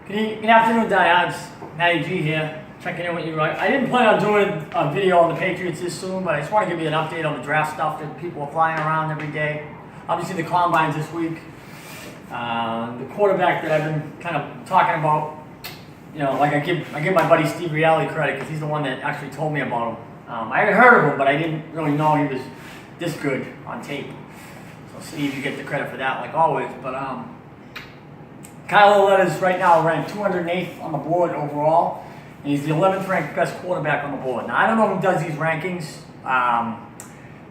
Good afternoon, Diehards. Matty G here, checking in with you. I didn't plan on doing a video on the Patriots this soon, but I just want to give you an update on the draft stuff that people are flying around every day. Obviously, the combines this week. The quarterback that I've been kind of talking about, you know, like I give my buddy Steve Reale credit because he's the one that actually told me about him. I had heard of him, but I didn't really know he was this good on tape. So Steve, you get the credit for that, like always. But Kyle Lauletta is right now ranked 208th on the board overall, and he's the 11th ranked best quarterback on the board. Now, I don't know who does these rankings,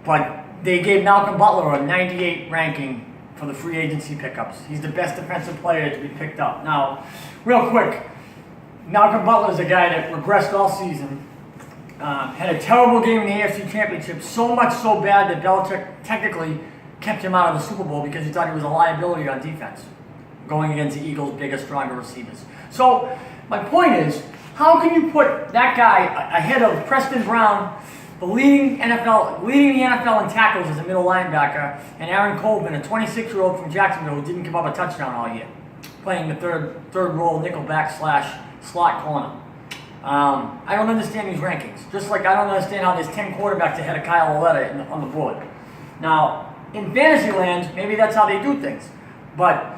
but they gave Malcolm Butler a 98 ranking for the free agency pickups. He's the best defensive player to be picked up. Now, real quick, Malcolm Butler is a guy that regressed all season, had a terrible game in the AFC Championship, so much so bad that Belichick technically kept him out of the Super Bowl because he thought he was a liability on defense, going against the Eagles' bigger, stronger receivers. So, my point is, how can you put that guy ahead of Preston Brown, the leading the NFL in tackles as a middle linebacker, and Aaron Colvin, a 26-year-old from Jacksonville who didn't give up a touchdown all year, playing the third role nickelback / slot corner? I don't understand these rankings. Just like I don't understand how there's 10 quarterbacks ahead of Kyle Lauletta on the board. Now, in fantasy land, maybe that's how they do things. But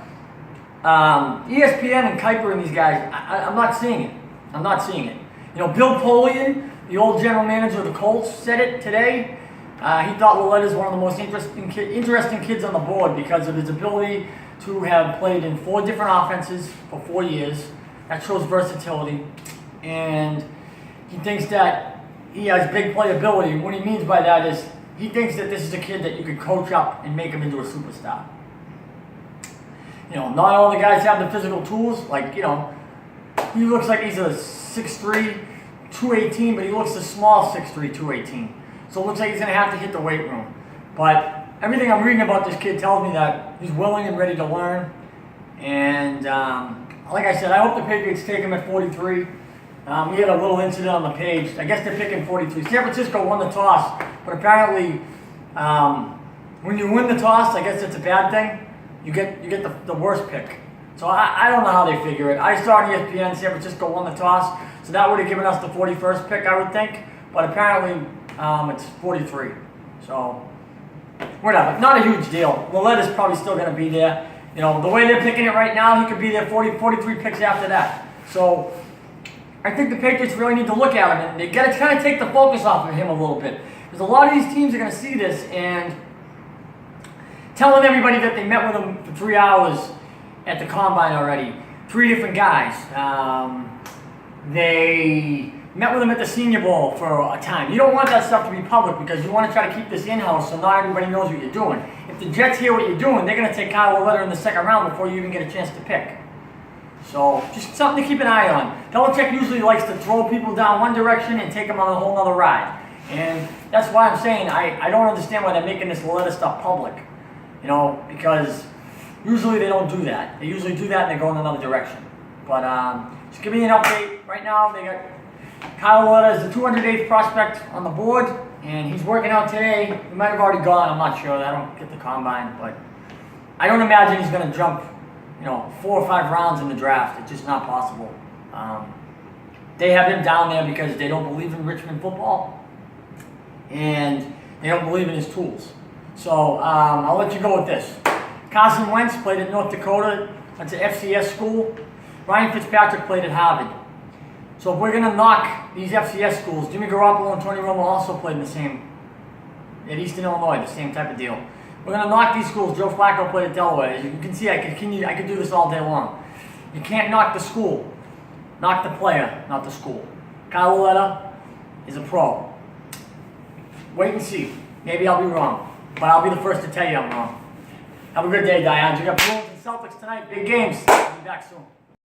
ESPN and Kuiper and these guys, I'm not seeing it. I'm not seeing it. You know, Bill Polian, the old general manager of the Colts, said it today. He thought Lauletta is one of the most interesting kids on the board because of his ability to have played in 4 different offenses for 4 years. That shows versatility. And he thinks that he has big playability. What he means by that is he thinks that this is a kid that you could coach up and make him into a superstar. You know, not all the guys have the physical tools. Like, you know, he looks like he's a 6'3", 218, but he looks a small 6'3", 218. So it looks like he's going to have to hit the weight room. But everything I'm reading about this kid tells me that he's willing and ready to learn. And like I said, I hope the Patriots take him at 43. We had a little incident on the page. I guess they're picking 43. San Francisco won the toss, but apparently when you win the toss, I guess it's a bad thing. You get the worst pick. So I don't know how they figure it. I saw on ESPN San Francisco won the toss, so that would have given us the 41st pick, I would think. But apparently it's 43. So whatever, not a huge deal. Lauletta's probably still going to be there. You know, the way they're picking it right now, he could be there 43 picks after that. So I think the Patriots really need to look at him, and they got to kind of take the focus off of him a little bit. Because a lot of these teams are going to see this and telling everybody that they met with him for 3 hours at the combine already. 3 different guys. They met with him at the Senior Bowl for a time. You don't want that stuff to be public because you want to try to keep this in-house so not everybody knows what you're doing. If the Jets hear what you're doing, they're going to take Kyle Lauletta in the 2nd round before you even get a chance to pick. So, just something to keep an eye on. Belichick usually likes to throw people down one direction and take them on a whole other ride. And that's why I'm saying I don't understand why they're making this Lauletta stuff public. You know, because usually they don't do that. They usually do that and they go in another direction. But just give me an update. Right now, they got Kyle Lauletta as the 208th prospect on the board, and he's working out today. He might have already gone. I'm not sure. I don't get the combine, but I don't imagine he's going to jump, you know, 4 or 5 rounds in the draft. It's just not possible. They have him down there because they don't believe in Richmond football, and they don't believe in his tools. So I'll let you go with this. Carson Wentz played at North Dakota. That's an FCS school. Ryan Fitzpatrick played at Harvard. So if we're going to knock these FCS schools, Jimmy Garoppolo and Tony Romo also played in the same, at Eastern Illinois, the same type of deal. We're going to knock these schools. Joe Flacco played at Delaware. As you can see, I could do this all day long. You can't knock the school. Knock the player, not the school. Kyle Lauletta is a pro. Wait and see. Maybe I'll be wrong. But I'll be the first to tell you I'm wrong. Have a good day, Diane. You got Bruins and Celtics tonight. Big games. I'll be back soon.